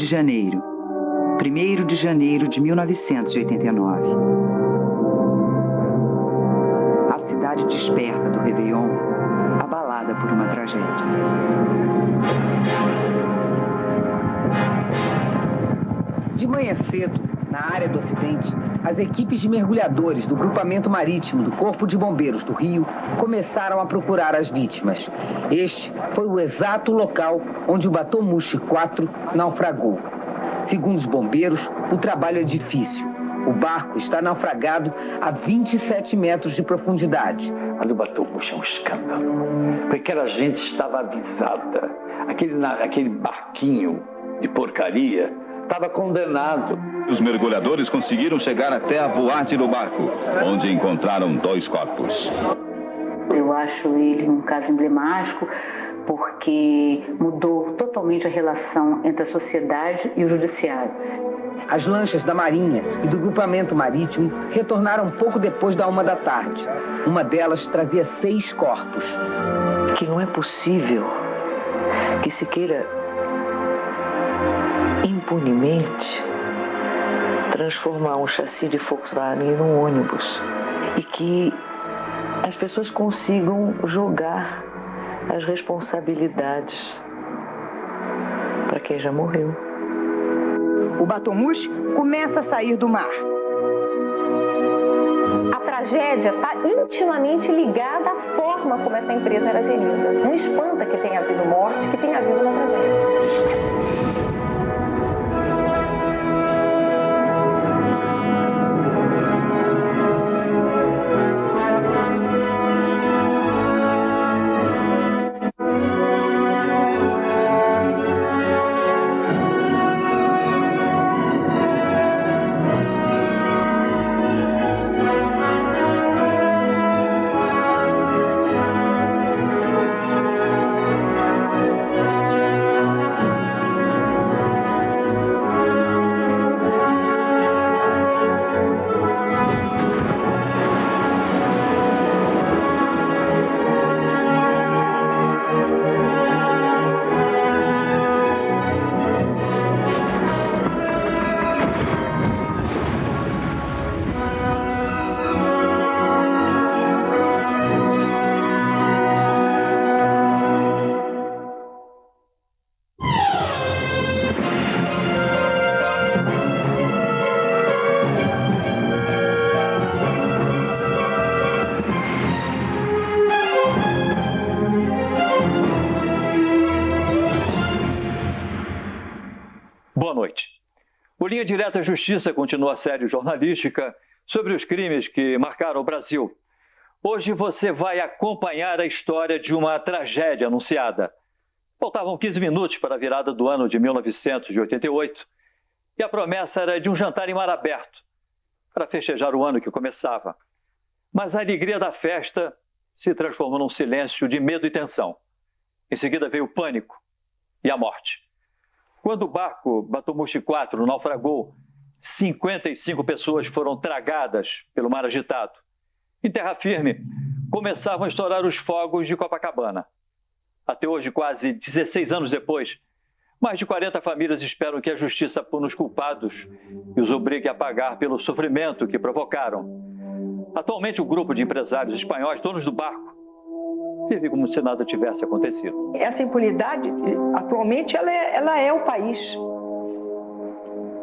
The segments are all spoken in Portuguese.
de Janeiro. 1º de janeiro de 1989. A cidade desperta do Réveillon, abalada por uma tragédia. De manhã cedo, na área do acidente, as equipes de mergulhadores do Grupamento Marítimo do Corpo de Bombeiros do Rio começaram a procurar as vítimas. Este foi o exato local onde o Batomushi 4 naufragou. Segundo os bombeiros, o trabalho é difícil. O barco está naufragado a 27 metros de profundidade. Mas o Batomushi é um escândalo, porque aquela gente estava avisada. Aquele barquinho de porcaria estava condenado. Os mergulhadores conseguiram chegar até a boate do barco, onde encontraram 2 corpos. Eu acho ele um caso emblemático, porque mudou totalmente a relação entre a sociedade e o judiciário. As lanchas da Marinha e do Grupamento Marítimo retornaram pouco depois da 1 da tarde. Uma delas trazia 6 corpos. Que não é possível que se queira impunemente transformar um chassi de Volkswagen num ônibus e que as pessoas consigam jogar as responsabilidades para quem já morreu. O Batomushi começa a sair do mar. A tragédia está intimamente ligada à forma como essa empresa era gerida. Não espanta que tenha havido morte, que tenha havido uma tragédia. Boa noite. O Linha Direta Justiça continua a série jornalística sobre os crimes que marcaram o Brasil. Hoje você vai acompanhar a história de uma tragédia anunciada. Faltavam 15 minutos para a virada do ano de 1988 e a promessa era de um jantar em mar aberto para festejar o ano que começava. Mas a alegria da festa se transformou num silêncio de medo e tensão. Em seguida veio o pânico e a morte. Quando o barco Batomushi 4 naufragou, 55 pessoas foram tragadas pelo mar agitado. Em terra firme, começavam a estourar os fogos de Copacabana. Até hoje, quase 16 anos depois, mais de 40 famílias esperam que a justiça puna os culpados e os obrigue a pagar pelo sofrimento que provocaram. Atualmente, o grupo de empresários espanhóis, donos do barco, vive como se nada tivesse acontecido. Essa impunidade, atualmente, ela é o país.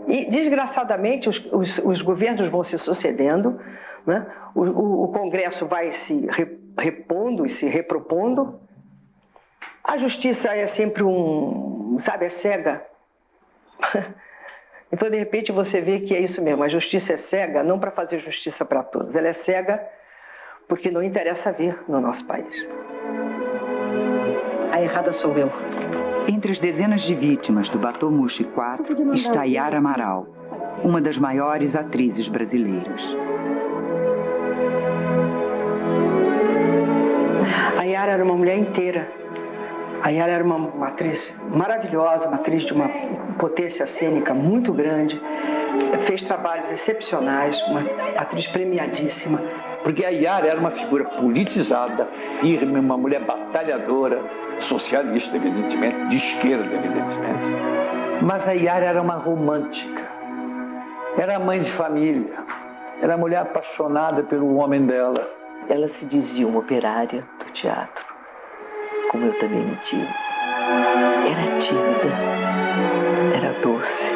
E, desgraçadamente, os governos vão se sucedendo, né? O Congresso vai se repondo e se repropondo. A justiça é sempre é cega. Então, de repente, você vê que é isso mesmo. A justiça é cega, não para fazer justiça para todos. Ela é cega porque não interessa ver no nosso país. A errada sou eu. Entre as dezenas de vítimas do Batomushi 4 está Yara Amaral, uma das maiores atrizes brasileiras. A Yara era uma mulher inteira. A Yara era uma atriz maravilhosa, uma atriz de uma potência cênica muito grande. Fez trabalhos excepcionais, uma atriz premiadíssima. Porque a Yara era uma figura politizada, firme, uma mulher batalhadora, socialista, evidentemente, de esquerda, evidentemente. Mas a Yara era uma romântica. Era mãe de família. Era mulher apaixonada pelo homem dela. Ela se dizia uma operária do teatro, como eu também me tive. Era tímida, era doce.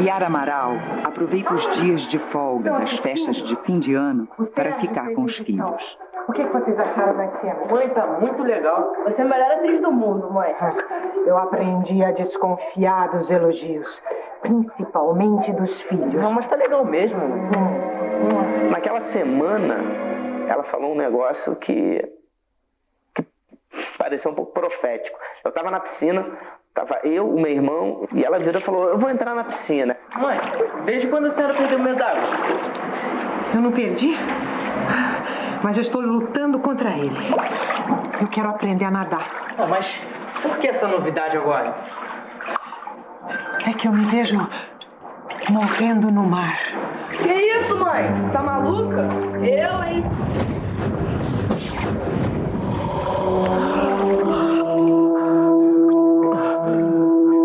Yara Amaral aproveita os dias de folga das festas de fim de ano para ficar com os filhos. O que vocês acharam da cena? Mãe, tá muito legal. Você é a melhor atriz do mundo, mãe. Eu aprendi a desconfiar dos elogios, principalmente dos filhos. Não, mas tá legal mesmo. Naquela semana, ela falou um negócio que pareceu um pouco profético. Eu tava na piscina, tava eu, o meu irmão, e ela virou e falou, eu vou entrar na piscina. Mãe, desde quando a senhora perdeu o medo d'água? Eu não perdi, mas eu estou lutando contra ele. Eu quero aprender a nadar. Ah, mas por que essa novidade agora? É que eu me vejo morrendo no mar. Que isso, mãe? Tá maluca? Eu, hein?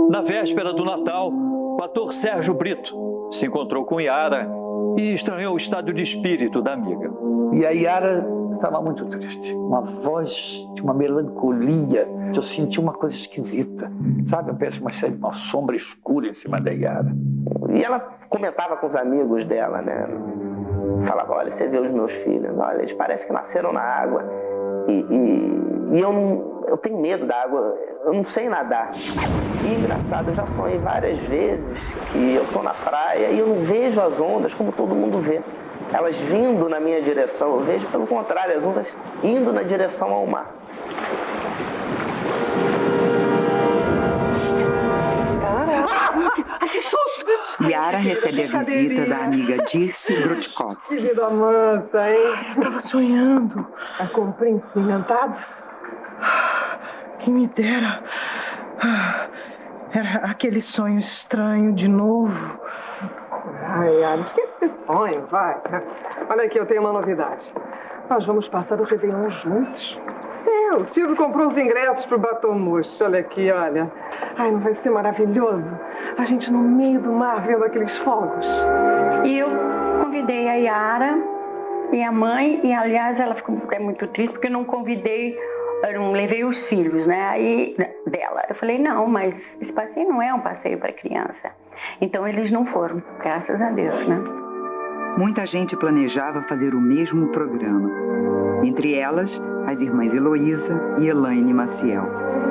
Na véspera do Natal, o ator Sérgio Brito se encontrou com Yara e estranhou o estado de espírito da amiga. E a Yara estava muito triste. Uma voz de uma melancolia. Eu senti uma coisa esquisita. Sabe, parece uma sombra escura em cima da Yara. E ela comentava com os amigos dela, né? Falava, olha, você vê os meus filhos, olha, eles parecem que nasceram na água. E eu tenho medo da água, eu não sei nadar. E engraçado, eu já sonhei várias vezes que eu tô na praia e eu não vejo as ondas como todo mundo vê. Elas vindo na minha direção, eu vejo pelo contrário, as ondas indo na direção ao mar. Yara recebe a visita da amiga Dirce Grotkovski. Vida mansa, hein? Estava sonhando com um príncipe encantado. Quem me dera. Era aquele sonho estranho de novo. Ai, Yara, esquece esse sonho, vai. Olha aqui, eu tenho uma novidade. Nós vamos passar o Réveillon juntos. O Silvio comprou os ingressos pro Batomuxi. Olha aqui, olha. Ai, não vai ser maravilhoso? A gente no meio do mar vendo aqueles fogos. E eu convidei a Yara e a mãe, e aliás ela ficou muito triste porque eu não convidei, eu não levei os filhos, né, aí dela. Eu falei, não, mas esse passeio não é um passeio para criança. Então eles não foram, graças a Deus, né. Muita gente planejava fazer o mesmo programa. Entre elas, as irmãs Heloísa e Elaine Maciel.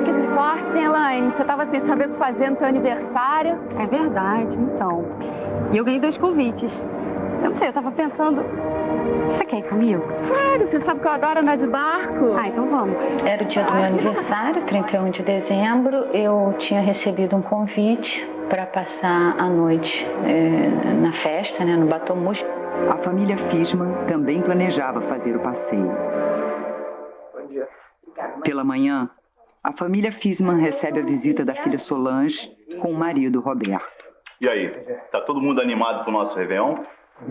Que sorte, hein, Elaine? Você estava sem saber o que fazer no seu aniversário? É verdade, então. E eu ganhei 2 convites. Eu não sei, eu estava pensando... Você quer ir comigo? Claro, você sabe que eu adoro andar de barco. Ah, então vamos. Era o dia do meu aniversário, 31 de dezembro. Eu tinha recebido um convite para passar a noite na festa, né, no Batomuxi. A família Fisman também planejava fazer o passeio. Pela manhã, a família Fisman recebe a visita da filha Solange com o marido Roberto. E aí, tá todo mundo animado pro nosso Réveillon?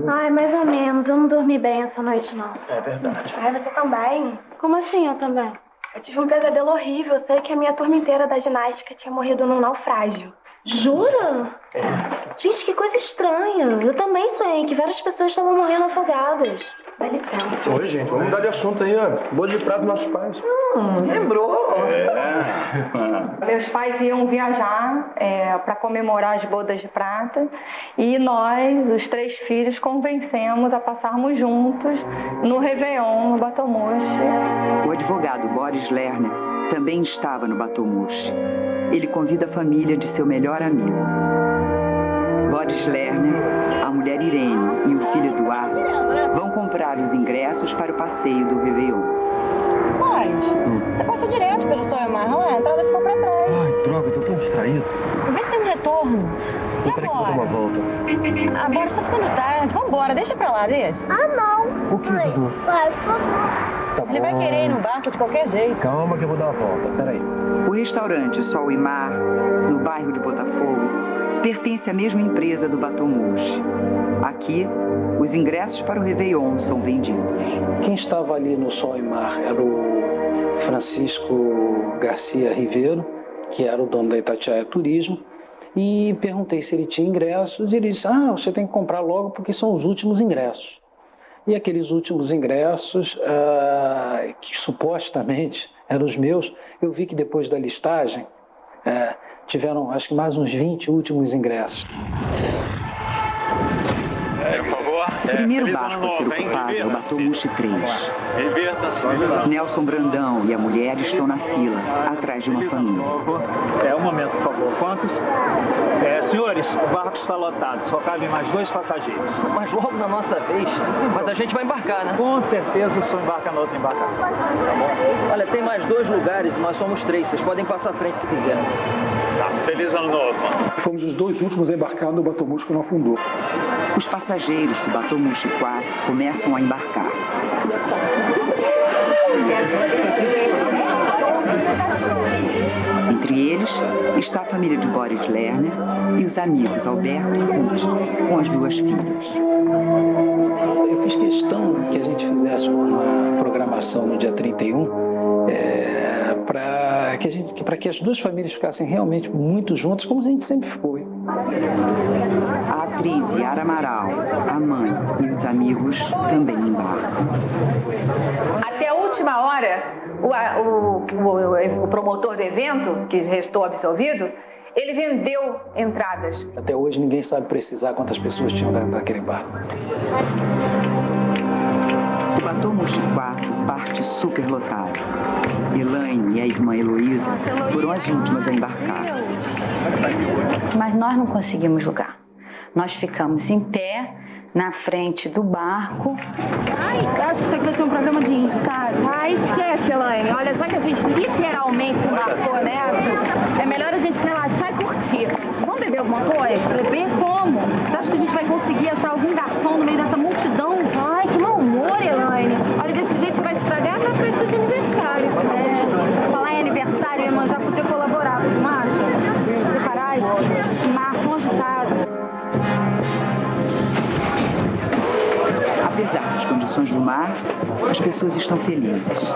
Ai, mais ou menos. Eu não dormi bem essa noite, não. É verdade. Ai, você também? Como assim eu também? Eu tive um pesadelo horrível. Eu sei que a minha turma inteira da ginástica tinha morrido num naufrágio. Jura? Gente, que coisa estranha. Eu também sonhei que várias pessoas estavam morrendo afogadas. Dá licença. Oi, gente, vamos mudar de assunto aí, ó. Boa de prato dos nossos pais. Lembrou? Meus pais iam viajar para comemorar as bodas de prata e nós, os 3 filhos, convencemos a passarmos juntos no Réveillon, no Batomuxi. O advogado Boris Lerner também estava no Batomuxi. Ele convida a família de seu melhor amigo. Boris Lerner, a mulher Irene e o filho Eduardo vão comprar os ingressos para o passeio do Réveillon. Boris, você passou direto pelo Sonho Mar, não é? A entrada ficou pra trás. Ai, droga, eu tô tão distraído. Vê se tem um retorno. E Peraí que eu vou dar uma volta. Ah, Boris, tá ficando tarde. Vambora, deixa pra lá, deixa. Ah, não. O que, Dudu? Vai, por favor. Tá Ele vai querer ir no barco de qualquer jeito. Calma que eu vou dar uma volta, peraí. O restaurante Sol e Mar, no bairro de Botafogo, pertence à mesma empresa do Batomuxi. Aqui, os ingressos para o Réveillon são vendidos. Quem estava ali no Sol e Mar era o Francisco Garcia Ribeiro, que era o dono da Itatiaia Turismo, e perguntei se ele tinha ingressos, e ele disse, você tem que comprar logo porque são os últimos ingressos. E aqueles últimos ingressos, que supostamente eram os meus, eu vi que depois da listagem tiveram acho que mais uns 20 últimos ingressos. Por favor. O primeiro barco a ser ocupado é o Batomushi 3. Nelson Brandão e a mulher estão na fila, atrás de uma família. Um momento, por favor. Quantos? Senhores, o barco está lotado, só cabem mais 2 passageiros. Mas logo na nossa vez, mas a gente vai embarcar, né? Com certeza o senhor embarca na outra embarcação. Tá bom. Olha, tem mais 2 lugares, nós somos 3, vocês podem passar à frente se quiserem. Tá, feliz ano novo. Fomos os 2 últimos a embarcar no Batomushi que não afundou. Os passageiros do Batomushi 4 começam a embarcar. Entre eles está a família de Boris Lerner e os amigos Alberto e Ruth, com as 2 filhas. Eu fiz questão que a gente fizesse uma programação no dia 31 para que as 2 famílias ficassem realmente muito juntas, como a gente sempre foi. A atriz Yara Amaral, a mãe e os amigos também embarcam. Até a última hora, o promotor do evento, que restou absolvido, ele vendeu entradas. Até hoje ninguém sabe precisar quantas pessoas tinham naquele barco. O Batomushi 4 parte superlotado. Elaine e a irmã Heloísa foram as últimas a embarcar. Mas nós não conseguimos lugar. Nós ficamos em pé, na frente do barco. Eu acho que isso aqui vai ser um programa de índio, sabe? Esquece, Elaine. Olha, já que a gente literalmente embarcou nessa, é melhor a gente relaxar e curtir. Vamos beber alguma coisa? Beber como? Você acha que a gente vai conseguir achar algum garçom no meio dessa multidão? Ai, que mau humor, Elaine. Olha, desse jeito você vai estragar na festa de aniversário. Falar em aniversário, a irmã já podia colaborar, não acha? Separar esse mar agitado. Apesar das condições do mar, as pessoas estão felizes.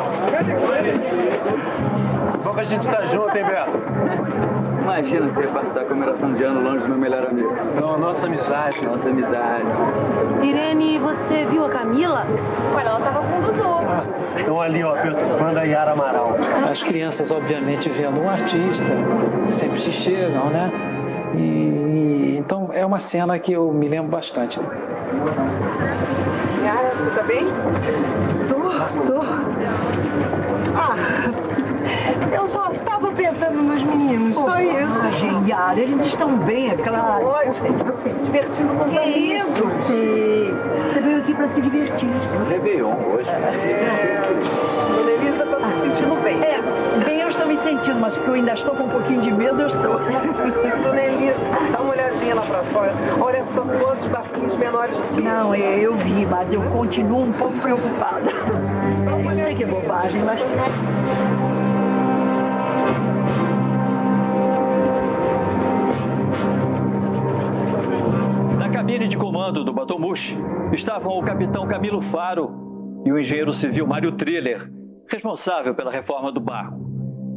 Bom que a gente tá junto, hein, Beto? Imagina ser parte da comemoração de ano longe do meu melhor amigo. Não, nossa amizade. Nossa amizade. Irene, você viu a Camila? Olha, ela tava com o Dudu. Então ali, ó, manda a Yara Amaral. As crianças, obviamente, vendo um artista, sempre se chegam, né? Então é uma cena que eu me lembro bastante. Yara, você tá bem? Tô. Eu só estava pensando nos meninos, só isso. Gente, Yara, eles estão bem, é claro. Você se divertindo com os amigos. Você veio aqui pra se divertir. Réveillon hoje. Dona Elisa tá se sentindo bem. Bem eu estou me sentindo, mas porque eu ainda estou com um pouquinho de medo, eu estou. Dona Elisa, dá uma olhadinha lá pra fora. Olha só quantos barquinhos menores do que... Não, eu vi, mas eu continuo um pouco preocupada. Eu sei que é bobagem, mas... Na cabine de comando do Batomushi estavam o capitão Camilo Faro e o engenheiro civil Mário Triller, responsável pela reforma do barco.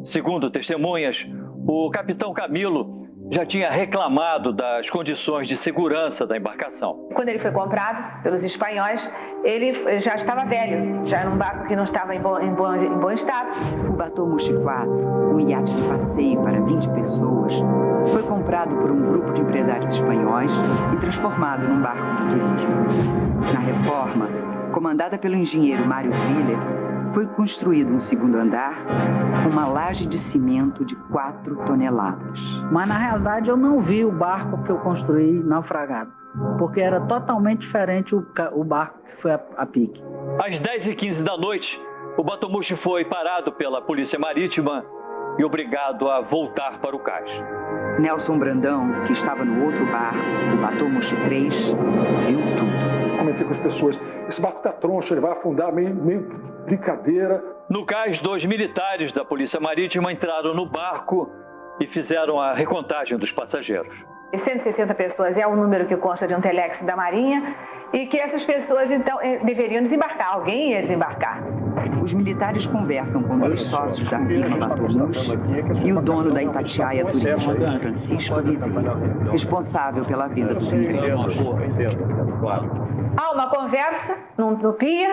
Segundo testemunhas, o capitão Camilo já tinha reclamado das condições de segurança da embarcação. Quando ele foi comprado pelos espanhóis, ele já estava velho, já era um barco que não estava em bom estado. O Batomushi 4, um iate de passeio para 20 pessoas, foi comprado por um grupo de empresários espanhóis e transformado num barco de turismo. Na reforma, comandada pelo engenheiro Mário Triller, foi construído um segundo andar com uma laje de cimento de 4 toneladas. Mas na realidade eu não vi o barco que eu construí naufragado, porque era totalmente diferente o barco que foi a pique. Às 10h15 da noite, o Batomushi foi parado pela Polícia Marítima e obrigado a voltar para o cais. Nelson Brandão, que estava no outro barco, o Batomushi 3, viu tudo. Comentei com as pessoas, esse barco tá troncho, ele vai afundar, meio brincadeira. No cais, 2 militares da Polícia Marítima entraram no barco e fizeram a recontagem dos passageiros. 160 pessoas é o número que consta de um telex da Marinha e que essas pessoas, então, deveriam desembarcar. Alguém ia desembarcar. Os militares conversam com 2 sócios da firma Batomus e o dono da Itatiaia Turismo, Francisco Ribeiro, responsável pela venda dos ingressos. Há uma conversa no pier,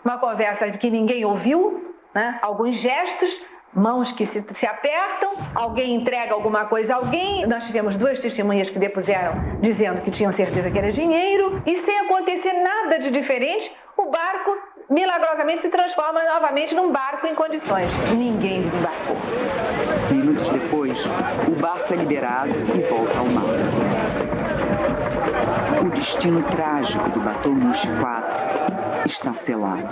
uma conversa de que ninguém ouviu, né? Alguns gestos, mãos que se apertam, alguém entrega alguma coisa a alguém. Nós tivemos 2 testemunhas que depuseram dizendo que tinham certeza que era dinheiro e sem acontecer nada de diferente, o barco milagrosamente se transforma novamente num barco em condições. Ninguém desembarcou. Minutos depois, o barco é liberado e volta ao mar. O destino trágico do Batomushi 4 está selado.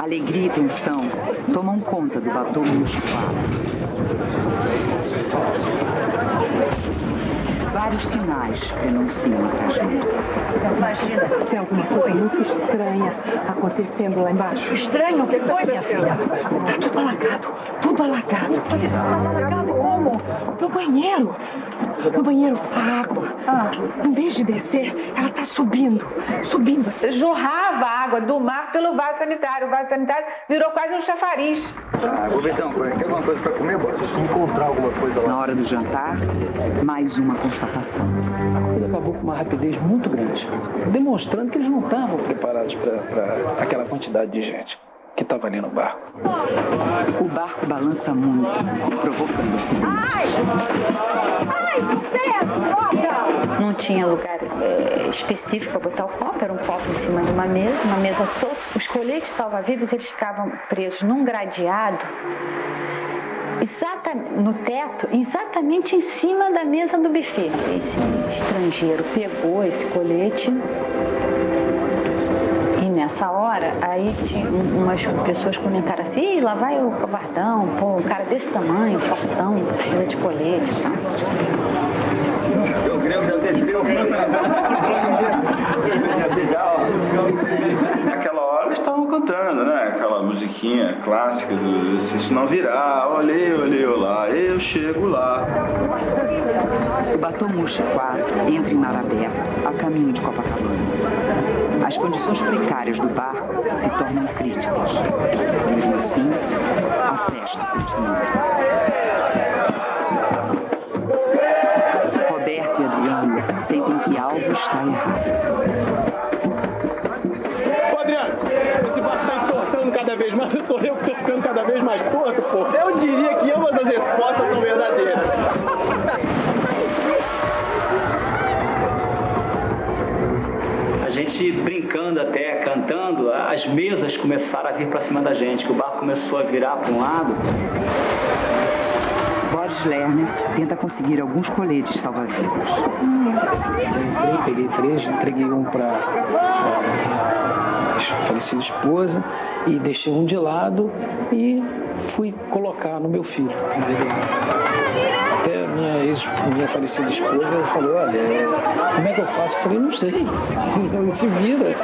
Alegria e tensão tomam conta do Batomushi 4. Vários sinais denunciam a tragédia. Imagina, tem alguma coisa muito estranha acontecendo lá embaixo. Estranho? O que foi, minha filha? Tá tudo alagado, tudo alagado. Alagado como? No banheiro. No banheiro, a água. Em vez de descer, ela tá subindo. Jorrava a água do mar pelo vaso sanitário. O vaso sanitário virou quase um chafariz. Ô Betão, quer alguma coisa pra comer? Bora, se encontrar alguma coisa lá. Na hora do jantar, mais uma constatação. A coisa acabou com uma rapidez muito grande, demonstrando que eles não estavam preparados para aquela quantidade de gente que estava ali no barco. O barco balança muito, provocando acidentes. Não tinha lugar específico para botar o copo, era um copo em cima de uma mesa solta. Os coletes salva-vidas, eles ficavam presos num gradeado, no teto, exatamente em cima da mesa do buffet. Esse estrangeiro pegou esse colete e nessa hora, aí tinha umas pessoas comentaram assim: Ih, lá vai o covardão, pô, um cara desse tamanho, fortão, precisa de colete e tal. Naquela hora eles estavam cantando, né? Aquela musiquinha clássica do Se Isso Não Virar, olê, olê, olá, eu chego lá. O Batomushi 4 entra em mar aberto, a caminho de Copacabana. As condições precárias do barco se tornam críticas. Mesmo assim, a festa continua. Roberto e Adriano sentem que algo está errado. Ô Adriano, esse barco está entortando cada vez mais, eu tô ficando cada vez mais torto, pô. Eu diria que ambas as respostas são verdadeiras. A gente brincando até, cantando, as mesas começaram a vir para cima da gente, que o barco começou a virar para um lado. Boris Lerner tenta conseguir alguns coletes salva-vidas. Eu peguei 3, entreguei um para a falecida esposa e deixei um de lado e fui colocar no meu filho. Até minha falecida esposa falou: olha, como é que eu faço? Eu falei: não sei, não se vira.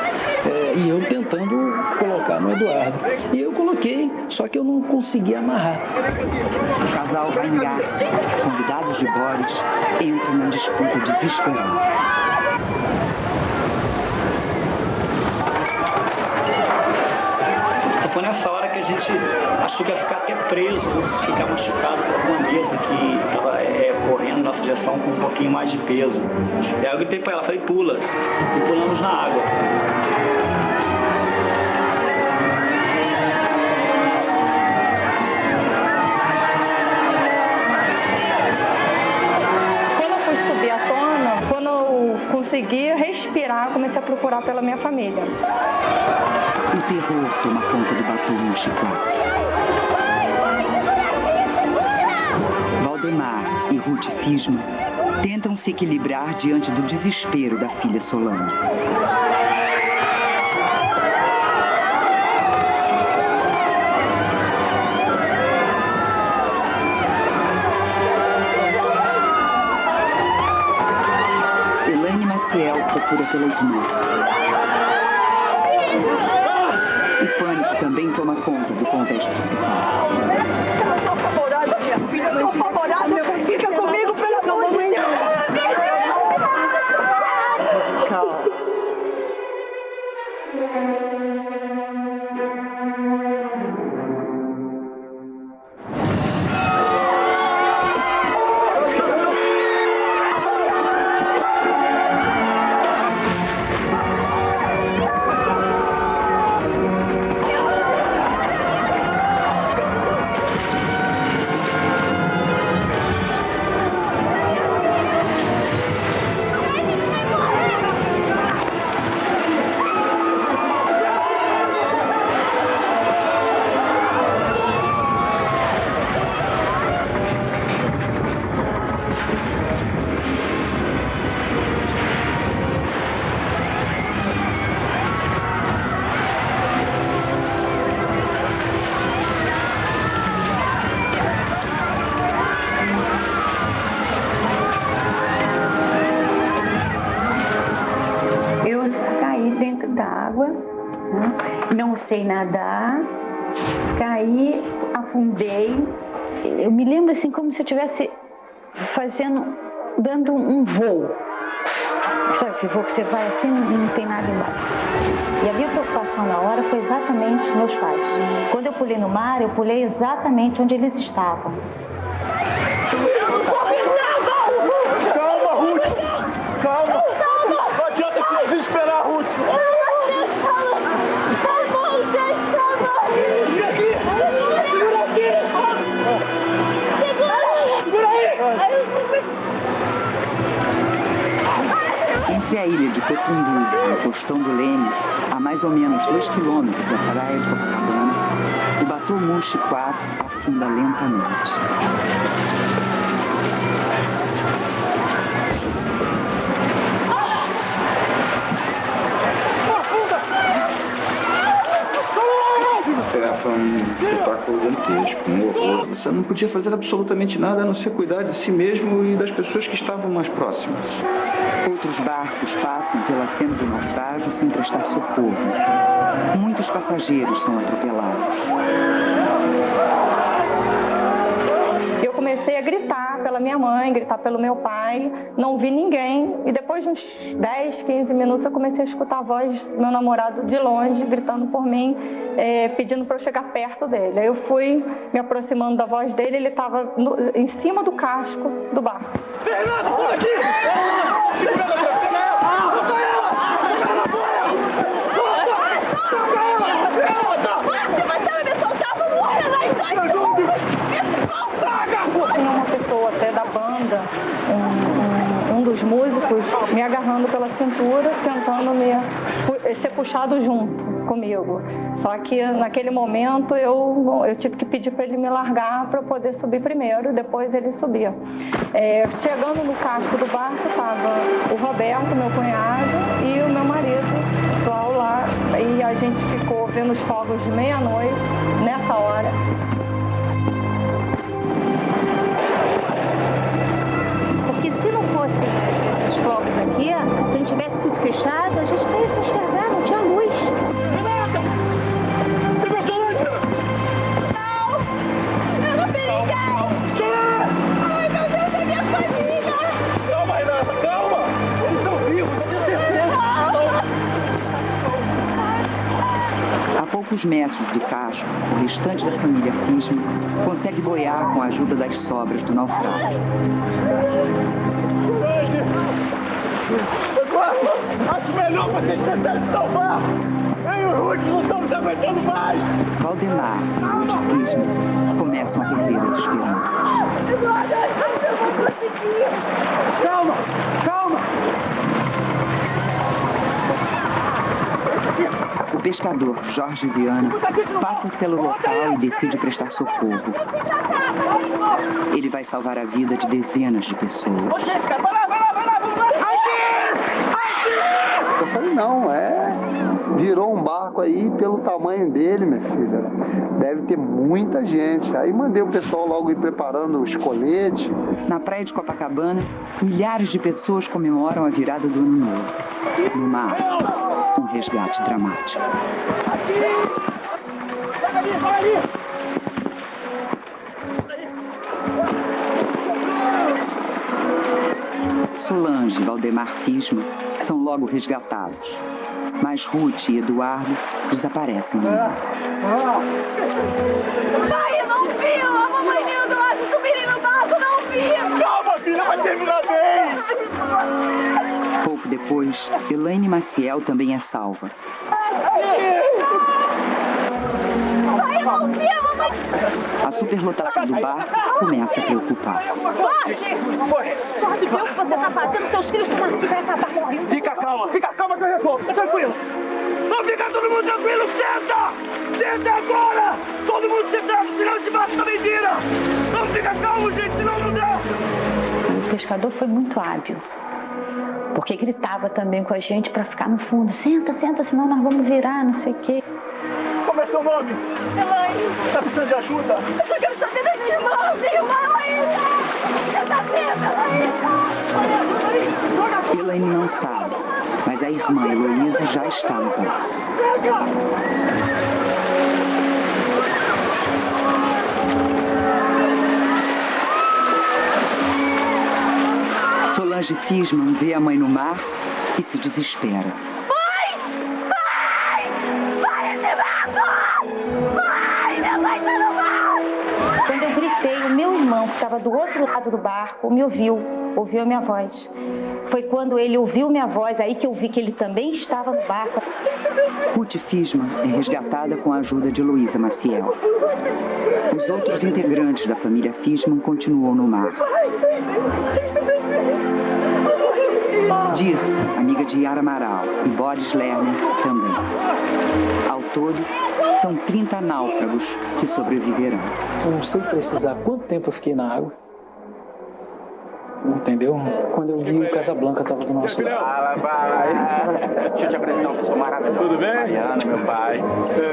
E eu tentando colocar no Eduardo. E eu coloquei, só que eu não consegui amarrar. O casal Weingart, convidados de Boris, entram na disputa desesperada. Foi nessa hora que a gente achou que ia ficar até preso, ficar machucado por uma mesa que estava correndo na nossa direção com um pouquinho mais de peso. E aí eu gritei para ela, falei: pula. E pulamos na água. Quando eu fui subir à tona, quando eu consegui respirar, eu comecei a procurar pela minha família. O terror toma conta do Batomushi 4. Valdemar e Ruth Fisma tentam se equilibrar diante do desespero da filha Solange. Elaine Maciel procura pela irmã. O pânico também toma conta do contexto principal. Eu sou apavorada, minha filha. Eu sou apavorada. Fica comigo, pelo amor de Deus. Calma. Não sei nadar, caí, afundei. Eu me lembro assim como se eu estivesse dando um voo. Sabe esse voo que você vai assim e não tem nada embaixo. E a minha preocupação na hora foi exatamente meus pais. Quando eu pulei no mar, eu pulei exatamente onde eles estavam. Calma, Ruth! Calma! Não adianta que eu vim esperar, Ruth! Segura aqui! Segura aqui! Segura aí! Entre a ilha de Cotumbu e o Costão do Leme, a mais ou menos 2 quilômetros da praia de Copacabana, o Batomushi 4 afunda lentamente. Foi um espetáculo gigantesco, um horror. Você não podia fazer absolutamente nada a não ser cuidar de si mesmo e das pessoas que estavam mais próximas. Outros barcos passam pela cena do naufrágio sem prestar socorro. Muitos passageiros são atropelados. Eu comecei a gritar pela minha mãe, gritar pelo meu pai, não vi ninguém. E depois de uns 10, 15 minutos eu comecei a escutar a voz do meu namorado de longe, gritando por mim, pedindo para eu chegar perto dele. Aí eu fui me aproximando da voz dele, ele estava em cima do casco do barco. Fernando, por aqui! Segura ela! Tinha uma pessoa até da banda, um dos músicos, me agarrando pela cintura, tentando ser puxado junto comigo. Só que naquele momento eu tive que pedir para ele me largar para eu poder subir primeiro, depois ele subia. Chegando no casco do barco estava o Roberto, meu cunhado, e o meu marido, atual lá, e a gente ficou vendo os fogos de meia-noite nessa hora. Porque se não fossem esses fogos aqui, se a gente tivesse tudo fechado, a gente não ia enxergar, não tinha luz. Você gostou, Lúcia? Não! Eu não vi ninguém! Ai, meu Deus, é minha família! Calma, Renata, calma! Eles estão vivos, eu tenho certeza! A poucos metros do casco, o restante da família Fishman consegue boiar com a ajuda das sobras do naufrágio. Eduardo, acho melhor vocês tentarem salvar! Eu e o Ruth não estamos aguentando mais! Valdemar e Ruth Fishman começam a perder as esperanças. Eduardo, eu vou conseguir! Calma, calma! O pescador Jorge Viana passa pelo local e decide prestar socorro. Ele vai salvar a vida de dezenas de pessoas. Eu falei, não, virou um barco aí pelo tamanho dele, minha filha. Deve ter muita gente. Aí mandei o pessoal logo ir preparando os coletes. Na praia de Copacabana, milhares de pessoas comemoram a virada do ano novo. No mar, um resgate dramático. Solange e Valdemar Fisma são logo resgatados, mas Ruth e Eduardo desaparecem no mar. Pai, eu não vi! A mamãe e o Eduardo subirem no barco, não vi! Calma, filha, vai terminar bem! Pouco depois, Elaine Maciel também é salva. Pai, eu não vi! A mamãe... A superlotação do barco começa a preocupar. Jorge! Jorge, vê o que você está fazendo, seus filhos estão aqui, vai acabar morrendo. Fica calma que eu resolvo, tá tranquilo. Não fica todo mundo tranquilo, senta! Senta agora! Todo mundo sentado, senão esse barco também vira! Não fica calmo, gente, senão não dá! O pescador foi muito hábil, porque gritava também com a gente para ficar no fundo. Senta, senta, senão nós vamos virar, não sei o quê. Como é seu nome? Elaine! Tá precisando de ajuda? Eu só quero saber das minhas irmãs, Elaine! Eu tá vendo, Elaine! Elaine não sabe, mas a irmã Heloísa já está no barco. Solange Fisman vê a mãe no mar e se desespera. Quando eu gritei, o meu irmão, que estava do outro lado do barco, me ouviu a minha voz. Foi quando ele ouviu minha voz, aí que eu vi que ele também estava no barco. Ruth Fisman é resgatada com a ajuda de Heloísa Maciel. Os outros integrantes da família Fisman continuam no mar. Dirce, amiga de Yara Amaral, e Boris Lerner também. Ao todo, são 30 náufragos que sobreviverão. Eu não sei precisar quanto tempo eu fiquei na água. Entendeu? Quando eu vi o Casablanca estava do nosso lado. Deixa eu te apresentar uma pessoa maravilhosa. Tudo bem? Mariana, meu pai.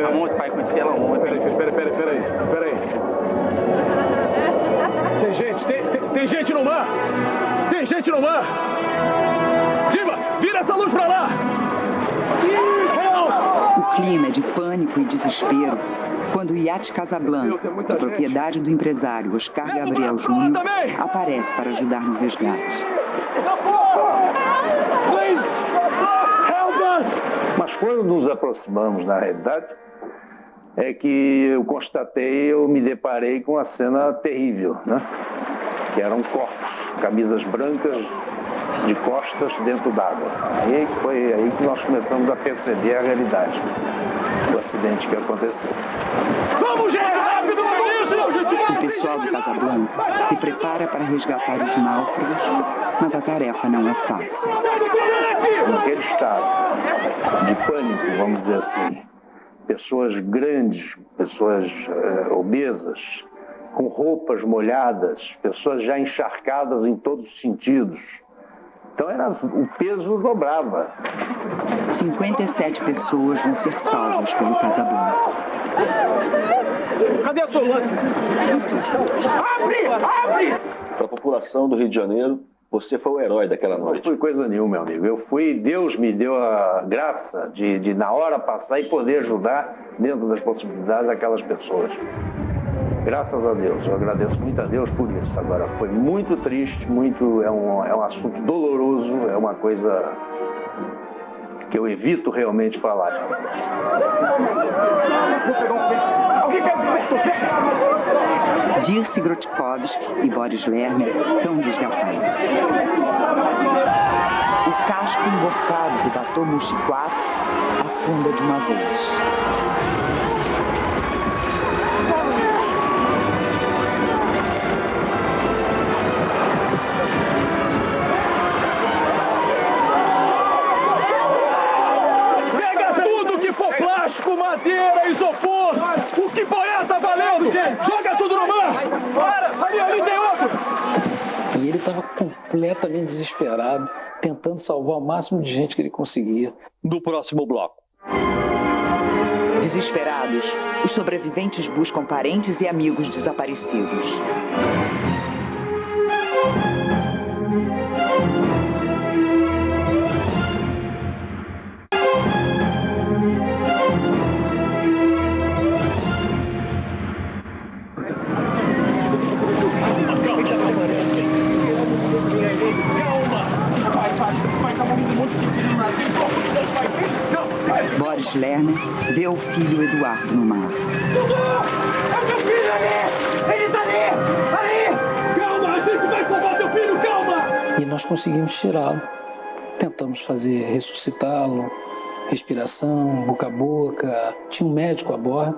Há muito pai, conheci ela muito. Peraí. Tem gente no mar! Tem gente no mar! Diva, vira essa luz pra lá! O clima é de pânico e desespero quando o iate Casablanca, de propriedade do empresário Oscar Gabriel Júnior, aparece para ajudar no resgate. Mas quando nos aproximamos, na realidade, é que eu me deparei com uma cena terrível, né? Que eram corpos, camisas brancas de costas dentro d'água. Aí foi aí que nós começamos a perceber a realidade do acidente que aconteceu. Vamos, gente, rápido com isso! O pessoal do Casablanca se prepara para resgatar os náufragos, mas a tarefa não é fácil. Naquele estado de pânico, vamos dizer assim, pessoas grandes, pessoas obesas, com roupas molhadas, pessoas já encharcadas em todos os sentidos. Então o peso dobrava. 57 pessoas vão ser salvas pelo Casablanca. Cadê a Solange? Abre! Para a população do Rio de Janeiro, você foi o herói daquela noite. Não foi coisa nenhuma, meu amigo. Deus me deu a graça de na hora passar e poder ajudar dentro das possibilidades daquelas pessoas. Graças a Deus, eu agradeço muito a Deus por isso. Agora, foi muito triste, é um assunto doloroso, é uma coisa que eu evito realmente falar. Dirce Grotkovski e Boris Lerner são resgatados. O casco emborcado do Bateau Mouche 4 afunda de uma vez. Plástico, madeira, isopor, o que boiar tá valendo! Joga tudo no mar! Para! Ali tem outro! E ele estava completamente desesperado, tentando salvar o máximo de gente que ele conseguia. No próximo bloco. Desesperados, os sobreviventes buscam parentes e amigos desaparecidos. Boris Lerner vê o filho Eduardo no mar. É meu filho ali! Ele tá ali! Ali! Calma, a gente vai salvar teu filho, calma! E nós conseguimos tirá-lo. Tentamos ressuscitá-lo, respiração, boca a boca. Tinha um médico a bordo.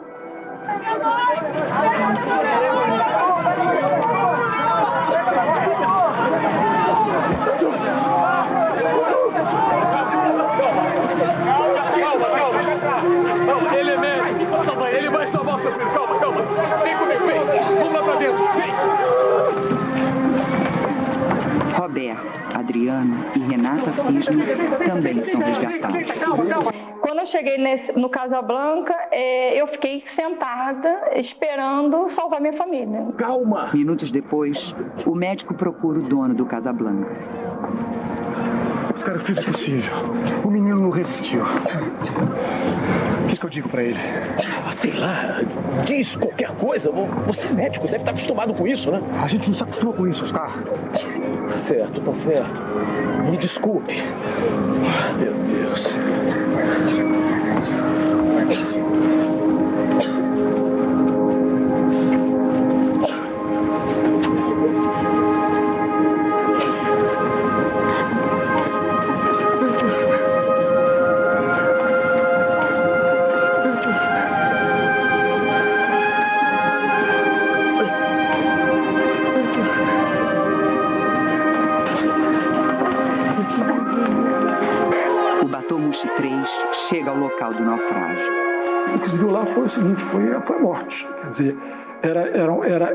Calma, ele é médico. Ele vai salvar seu filho. Calma, calma. Vem comigo, vem. Vamos lá pra dentro, vem. Roberto, Adriano e Renata Fismo também são resgatados. Quando eu cheguei no Casablanca, eu fiquei sentada esperando salvar minha família. Calma! Minutos depois, o médico procura o dono do Casablanca. Os caras fizeram o possível. O menino não resistiu. O que eu digo pra ele? Sei lá, diz qualquer coisa. Você é médico, deve estar acostumado com isso, né? A gente não se acostuma com isso, Oscar. Certo, tá certo. Me desculpe. Meu Deus. Chega ao local do naufrágio. O que se viu lá foi o seguinte, foi a morte. Quer dizer, era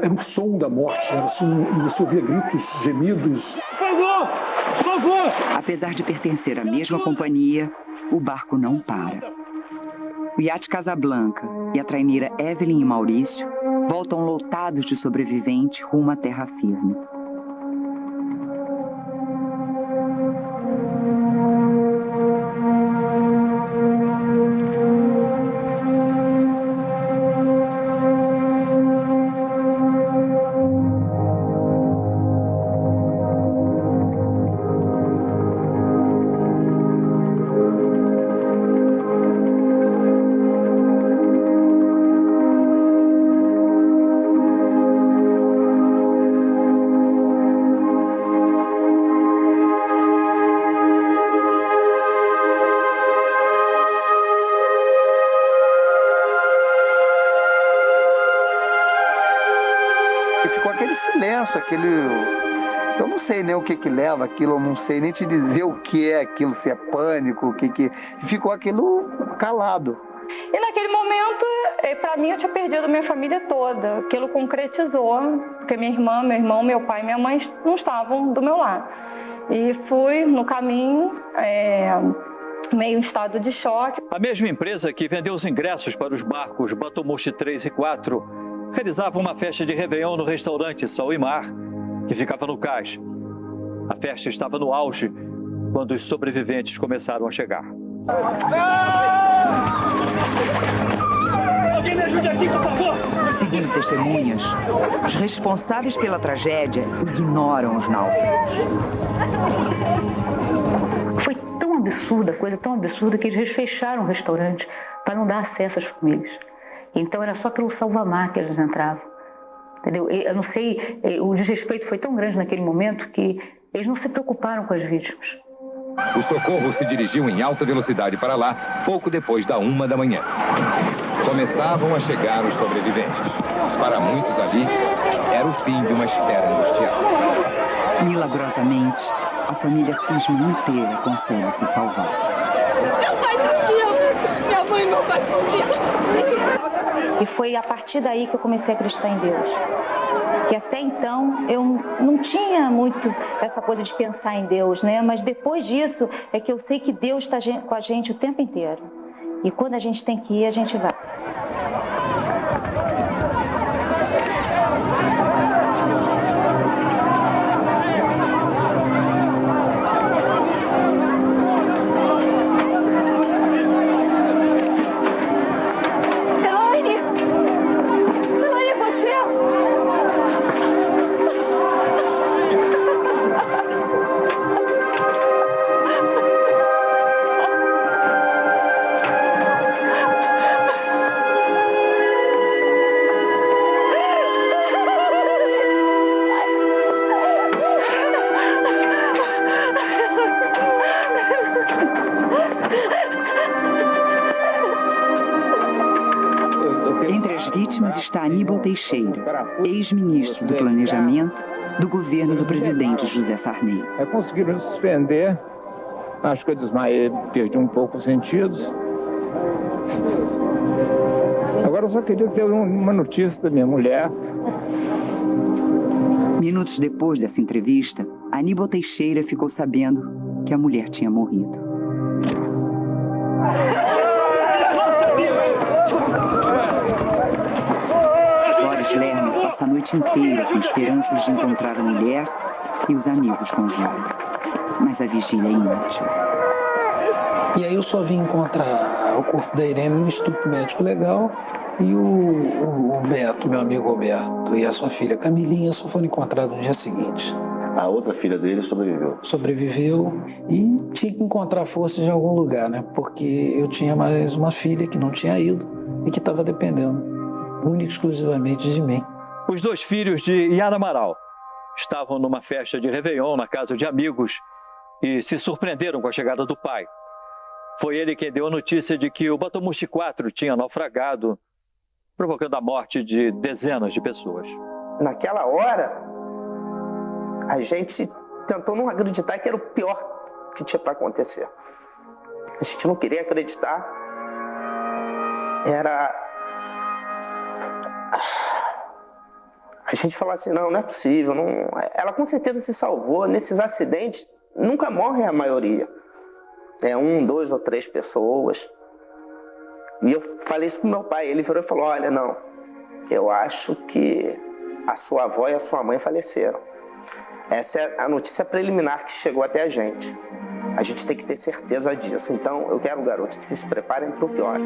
o som da morte, era assim, você ouvia gritos, gemidos. Por favor! Por favor! Apesar de pertencer à mesma companhia, o barco não para. O iate Casablanca e a traineira Evelyn e Maurício voltam lotados de sobreviventes rumo à terra firme. Eu não sei nem o que leva aquilo, eu não sei nem te dizer o que é aquilo, se é pânico, o que... Ficou aquilo calado. E naquele momento, para mim, eu tinha perdido a minha família toda. Aquilo concretizou, porque minha irmã, meu irmão, meu pai e minha mãe não estavam do meu lado. E fui no caminho, meio em estado de choque. A mesma empresa que vendeu os ingressos para os barcos Batomushi 3 e 4 realizava uma festa de Réveillon no restaurante Sol e Mar, que ficava no cais. A festa estava no auge quando os sobreviventes começaram a chegar. Alguém me ajude aqui, por favor! Segundo testemunhas, os responsáveis pela tragédia ignoram os náufragos. Foi tão absurda, coisa tão absurda, que eles fecharam o restaurante para não dar acesso às famílias. Então era só pelo salva-mar que eles entravam. Entendeu? Eu não sei, o desrespeito foi tão grande naquele momento que eles não se preocuparam com as vítimas. O socorro se dirigiu em alta velocidade para lá, pouco depois da 1 da manhã. Começavam a chegar os sobreviventes. Para muitos ali, era o fim de uma espera angustiada. Milagrosamente, a família Fismo inteira consegue se salvar. Meu pai fugiu! Minha mãe e meu pai fugiram! E foi a partir daí que eu comecei a acreditar em Deus. Que até então eu não tinha muito essa coisa de pensar em Deus, né? Mas depois disso é que eu sei que Deus está com a gente o tempo inteiro. E quando a gente tem que ir, a gente vai. as vítimas está Aníbal Teixeira, ex-ministro do Planejamento do governo do presidente José Sarney. Conseguiram suspender, acho que eu perdi um pouco os sentidos. Agora eu só queria ter uma notícia da minha mulher. Minutos depois dessa entrevista, Aníbal Teixeira ficou sabendo que a mulher tinha morrido. Boris Lerner passa a noite inteira com esperanças de encontrar a mulher e os amigos com vida. Mas a vigília é inútil. E aí eu só vim encontrar o corpo da Irene no Instituto Médico Legal e o Beto, meu amigo Roberto, e a sua filha Camilinha só foram encontrados no dia seguinte. A outra filha dele sobreviveu? Sobreviveu e tinha que encontrar forças em algum lugar, né? Porque eu tinha mais uma filha que não tinha ido e que estava dependendo única e exclusivamente de mim. Os 2 filhos de Yara Amaral estavam numa festa de Réveillon na casa de amigos e se surpreenderam com a chegada do pai. Foi ele quem deu a notícia de que o Batomushi 4 tinha naufragado, provocando a morte de dezenas de pessoas. Naquela hora, a gente tentou não acreditar que era o pior que tinha para acontecer. A gente não queria acreditar. A gente falava assim, não é possível. Não... Ela com certeza se salvou. Nesses acidentes, nunca morre a maioria. É 1, 2 ou 3 pessoas. E eu falei isso pro meu pai. Ele virou e falou, olha, não, eu acho que a sua avó e a sua mãe faleceram. Essa é a notícia preliminar que chegou até a gente. A gente tem que ter certeza disso. Então, eu quero, garotos, que se preparem para o pior.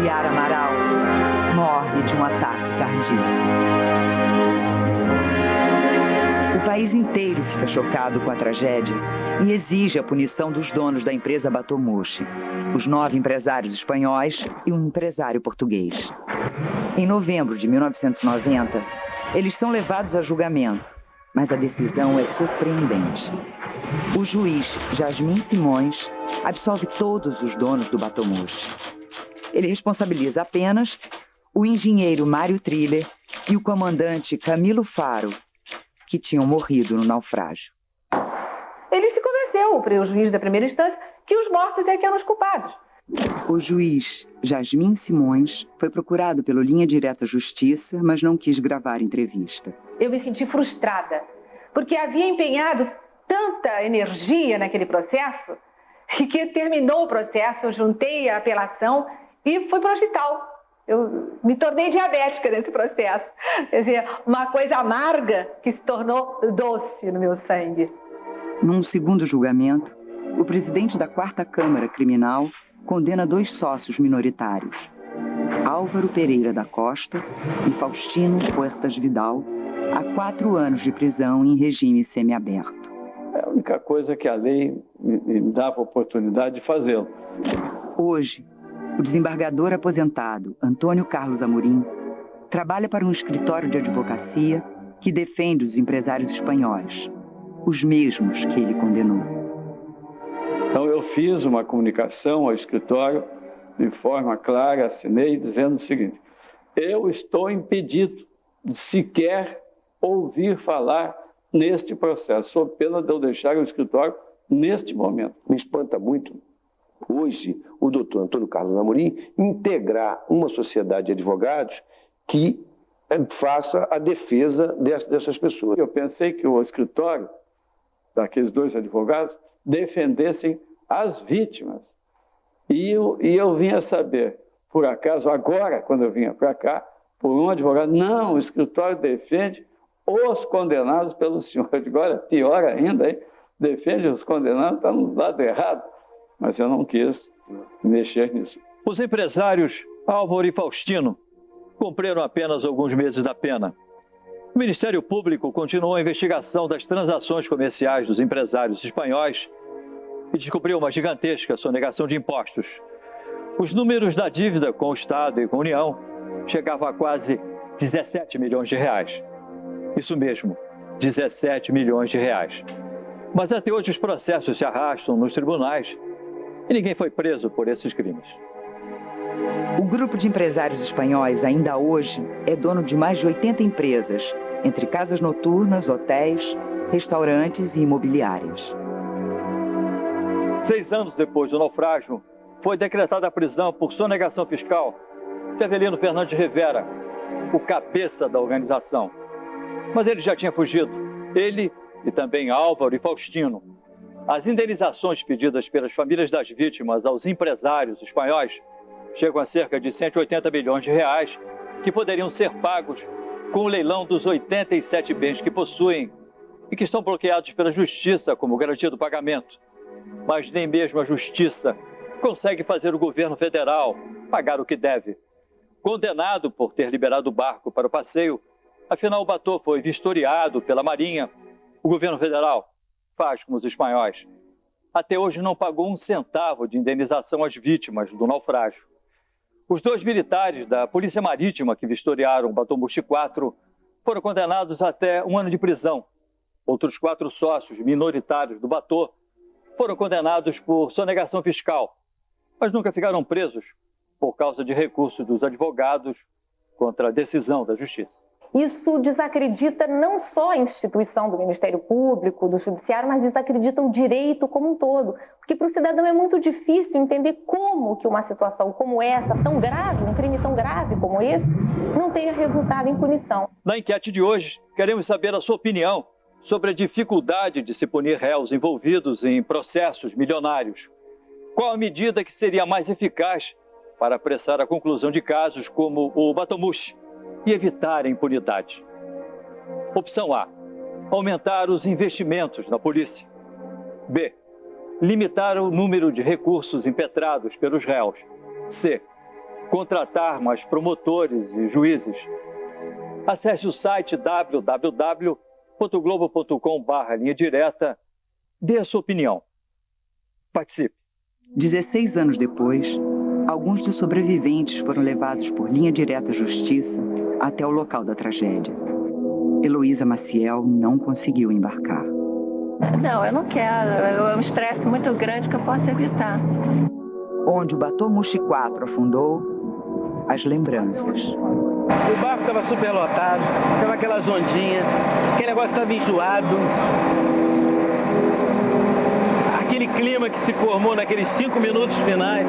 Yara Amaral morre de um ataque cardíaco. O país inteiro fica chocado com a tragédia e exige a punição dos donos da empresa Batomushi, os 9 empresários espanhóis e um empresário português. Em novembro de 1990, eles são levados a julgamento, mas a decisão é surpreendente. O juiz Jasmin Simões absolve todos os donos do Batomushi. Ele responsabiliza apenas o engenheiro Mário Triller e o comandante Camilo Faro, que tinham morrido no naufrágio. Ele se convenceu, o juiz da primeira instância, que os mortos é que eram os culpados. O juiz Jasmin Simões foi procurado pelo Linha Direta Justiça, mas não quis gravar entrevista. Eu me senti frustrada, porque havia empenhado tanta energia naquele processo, e que terminou o processo, eu juntei a apelação e fui para o hospital. Eu me tornei diabética nesse processo. Quer dizer, uma coisa amarga que se tornou doce no meu sangue. Num segundo julgamento, o presidente da 4ª Câmara Criminal condena 2 sócios minoritários, Álvaro Pereira da Costa e Faustino Puertas Vidal, a 4 anos de prisão em regime semiaberto. É a única coisa que a lei me dava a oportunidade de fazê-lo. Hoje, o desembargador aposentado Antônio Carlos Amorim trabalha para um escritório de advocacia que defende os empresários espanhóis, os mesmos que ele condenou. Então eu fiz uma comunicação ao escritório de forma clara, assinei dizendo o seguinte: eu estou impedido de sequer ouvir falar neste processo, sob pena de eu deixar o escritório neste momento. Me espanta muito hoje o doutor Antônio Carlos Amorim integrar uma sociedade de advogados que faça a defesa dessas pessoas. Eu pensei que o escritório daqueles 2 advogados defendessem as vítimas. E eu vinha saber, por acaso, agora, quando eu vinha para cá, por um advogado, não, o escritório defende os condenados pelo senhor. Eu digo, olha, pior ainda, hein? Defende os condenados, está no lado errado. Mas eu não quis mexer nisso. Os empresários Álvaro e Faustino cumpriram apenas alguns meses da pena. O Ministério Público continuou a investigação das transações comerciais dos empresários espanhóis e descobriu uma gigantesca sonegação de impostos. Os números da dívida com o Estado e com a União chegava a quase 17 milhões de reais. Isso mesmo, 17 milhões de reais. Mas até hoje os processos se arrastam nos tribunais e ninguém foi preso por esses crimes. O grupo de empresários espanhóis, ainda hoje, é dono de mais de 80 empresas, entre casas noturnas, hotéis, restaurantes e imobiliárias. 6 anos depois do naufrágio, foi decretada a prisão por sonegação fiscal de Avelino Fernandes Rivera, o cabeça da organização. Mas ele já tinha fugido, ele e também Álvaro e Faustino. As indenizações pedidas pelas famílias das vítimas aos empresários espanhóis chegam a cerca de 180 milhões de reais, que poderiam ser pagos com o leilão dos 87 bens que possuem e que estão bloqueados pela justiça como garantia do pagamento. Mas nem mesmo a justiça consegue fazer o governo federal pagar o que deve. Condenado por ter liberado o barco para o passeio, afinal o Batô foi vistoriado pela Marinha. O governo federal faz como os espanhóis. Até hoje não pagou 1 centavo de indenização às vítimas do naufrágio. Os 2 militares da Polícia Marítima que vistoriaram o Batô Mushi 4 foram condenados até 1 ano de prisão. Outros 4 sócios minoritários do Batô foram condenados por sonegação fiscal, mas nunca ficaram presos por causa de recursos dos advogados contra a decisão da Justiça. Isso desacredita não só a instituição do Ministério Público, do Judiciário, mas desacredita o direito como um todo. Porque para o cidadão é muito difícil entender como que uma situação como essa, tão grave, um crime tão grave como esse, não tenha resultado em punição. Na enquete de hoje, queremos saber a sua opinião sobre a dificuldade de se punir réus envolvidos em processos milionários. Qual a medida que seria mais eficaz para apressar a conclusão de casos como o Batô Mushi e evitar a impunidade? Opção A: aumentar os investimentos na polícia. B: limitar o número de recursos impetrados pelos réus. C: contratar mais promotores e juízes. Acesse o site www.globo.com/linha-direta. Dê a sua opinião. Participe. 16 anos depois, alguns dos sobreviventes foram levados por linha direta à justiça até o local da tragédia. Heloísa Maciel não conseguiu embarcar. Não, eu não quero. É um estresse muito grande que eu posso evitar. Onde o Batô Mushi 4 afundou, as lembranças. O barco estava superlotado, estava aquelas ondinhas, aquele negócio estava enjoado. Aquele clima que se formou naqueles 5 minutos finais,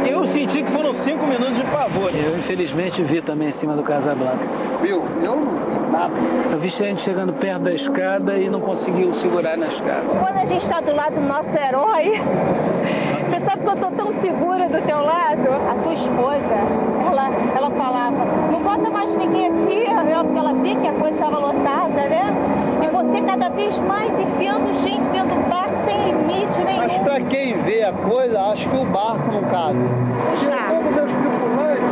eu senti que foram 5 minutos de pavor. Eu, infelizmente, vi também em cima do Casablanca. Viu? Eu não vi nada. Eu vi gente chegando perto da escada e não conseguiu segurar na escada. Quando a gente está do lado do nosso herói, você sabe que eu estou tão segura do teu lado? A tua esposa, ela falava, não bota mais ninguém aqui, porque ela via que a coisa estava lotada, né? E você cada vez mais enfiando gente dentro do barco sem limite nenhum. Mas pra quem vê a coisa, acho que o barco não cabe. Todos meus tripulantes,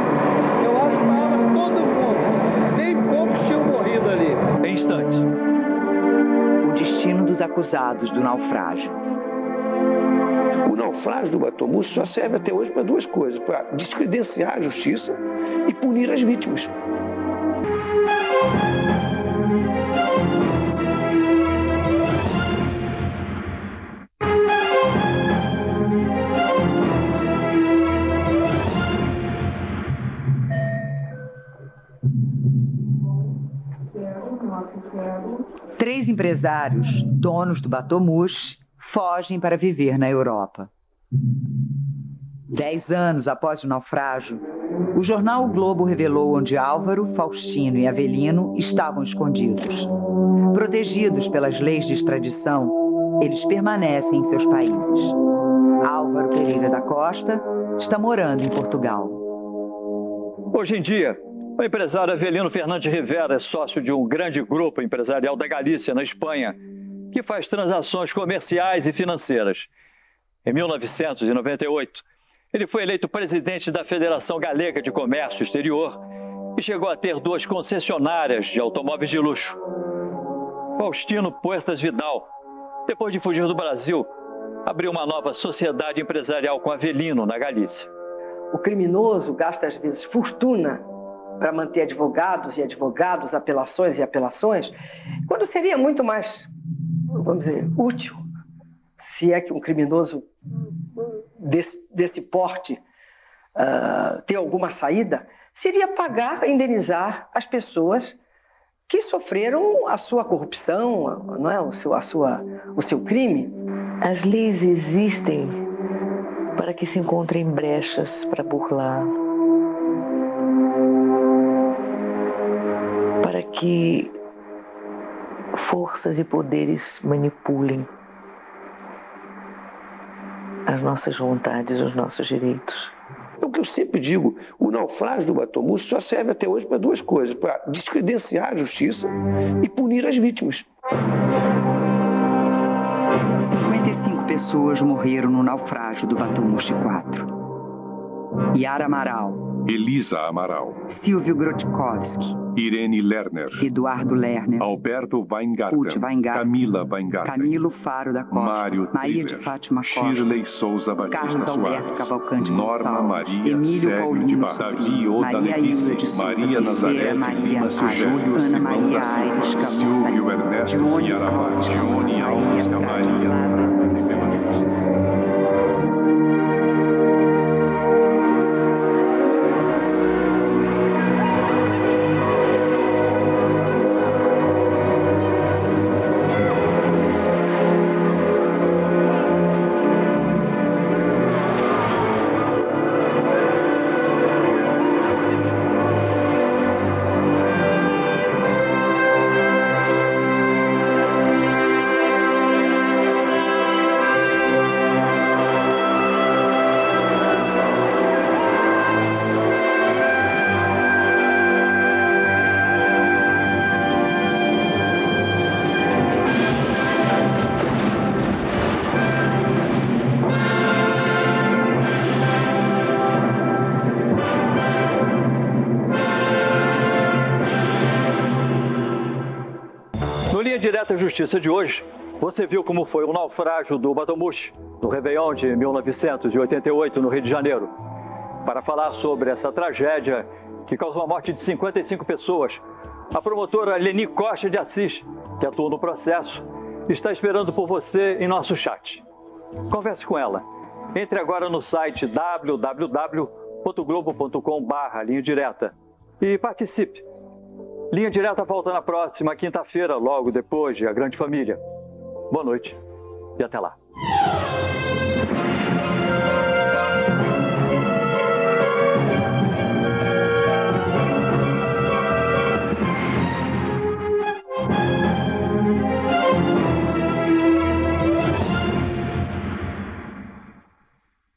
eu acho que era todo mundo. Nem poucos tinham morrido ali. Em instante. O destino dos acusados do naufrágio. O naufrágio do Batô Mushi só serve até hoje para 2 coisas: para descredenciar a justiça e punir as vítimas. Três empresários, donos do Batô Mushi, fogem para viver na Europa. 10 anos após o naufrágio, o jornal O Globo revelou onde Álvaro, Faustino e Avelino estavam escondidos. Protegidos pelas leis de extradição, eles permanecem em seus países. Álvaro Pereira da Costa está morando em Portugal. Hoje em dia, o empresário Avelino Fernandes Rivera é sócio de um grande grupo empresarial da Galícia, na Espanha, que faz transações comerciais e financeiras. Em 1998, ele foi eleito presidente da Federação Galega de Comércio Exterior e chegou a ter 2 concessionárias de automóveis de luxo. Faustino Puertas Vidal, depois de fugir do Brasil, abriu uma nova sociedade empresarial com Avelino, na Galícia. O criminoso gasta às vezes fortuna para manter advogados e advogados, apelações e apelações, quando seria muito mais, vamos dizer, útil, se é que um criminoso desse porte tem alguma saída, seria pagar, indenizar as pessoas que sofreram a sua corrupção, não é? o seu crime. As leis existem para que se encontrem brechas para burlar, para que forças e poderes manipulem as nossas vontades, os nossos direitos. É o que eu sempre digo, o naufrágio do Batomushi só serve até hoje para duas coisas, para descredenciar a justiça e punir as vítimas. 55 pessoas morreram no naufrágio do Batomushi 4. Yara Amaral, Elisa Amaral, Silvio Grotkovski, Irene Lerner, Eduardo Lerner, Alberto Weingarten, Ruth Weingarten, Camila Weingarten, Camilo Faro da Costa, Mário Maria Triller, de Fátima Costa, Shirley Souza Batista Carlos Alberto Soares, Cavalcante Norma Gonçalves, Maria Emílio Sérgio Paulino de Bar, Davi Oda Maria Hilda de Levice, Maria Nazaré Lima Silvério, Ana Simão Maria da Aires Silva, Camus, Silvio Ernesto Iarabá, Dione Alves Maria. Direta Justiça de hoje, você viu como foi o naufrágio do Batomushi, no Réveillon de 1988, no Rio de Janeiro. Para falar sobre essa tragédia que causou a morte de 55 pessoas, a promotora Leni Costa de Assis, que atua no processo, está esperando por você em nosso chat. Converse com ela. Entre agora no site www.globo.com/linha direta e participe. Linha Direta volta na próxima quinta-feira, logo depois de A Grande Família. Boa noite e até lá.